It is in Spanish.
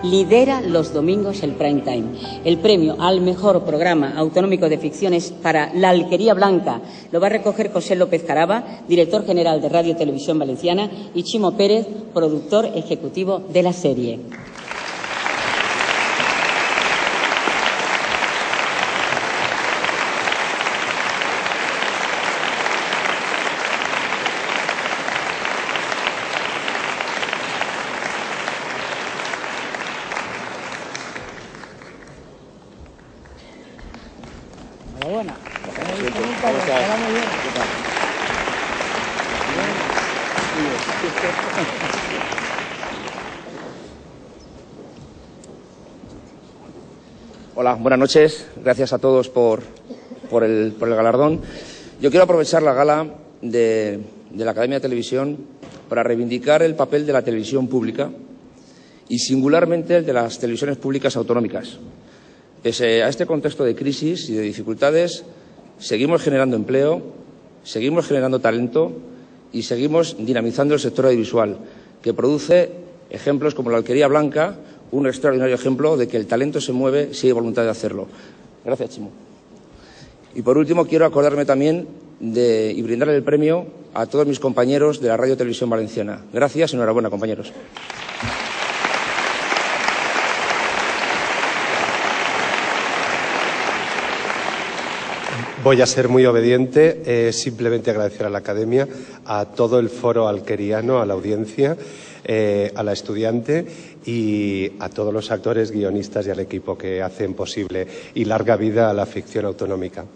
Lidera los domingos el Prime Time. El premio al mejor programa autonómico de ficciones para La Alquería Blanca lo va a recoger José López Caraba, director general de Radio Televisión Valenciana, y Chimo Pérez, productor ejecutivo de la serie. Enhorabuena. Hola, buenas noches. Gracias a todos por el galardón. Yo quiero aprovechar la gala de la Academia de Televisión para reivindicar el papel de la televisión pública y singularmente el de las televisiones públicas autonómicas. Pese a este contexto de crisis y de dificultades, seguimos generando empleo, seguimos generando talento y seguimos dinamizando el sector audiovisual, que produce ejemplos como La Alquería Blanca, un extraordinario ejemplo de que el talento se mueve si hay voluntad de hacerlo. Gracias, Chimo. Y por último, quiero acordarme también y brindarle el premio a todos mis compañeros de la Radio Televisión Valenciana. Gracias y enhorabuena, compañeros. Voy a ser muy obediente, simplemente agradecer a la Academia, a todo el foro alqueriano, a la audiencia, a la estudiante y a todos los actores, guionistas y al equipo que hacen posible y larga vida a la ficción autonómica.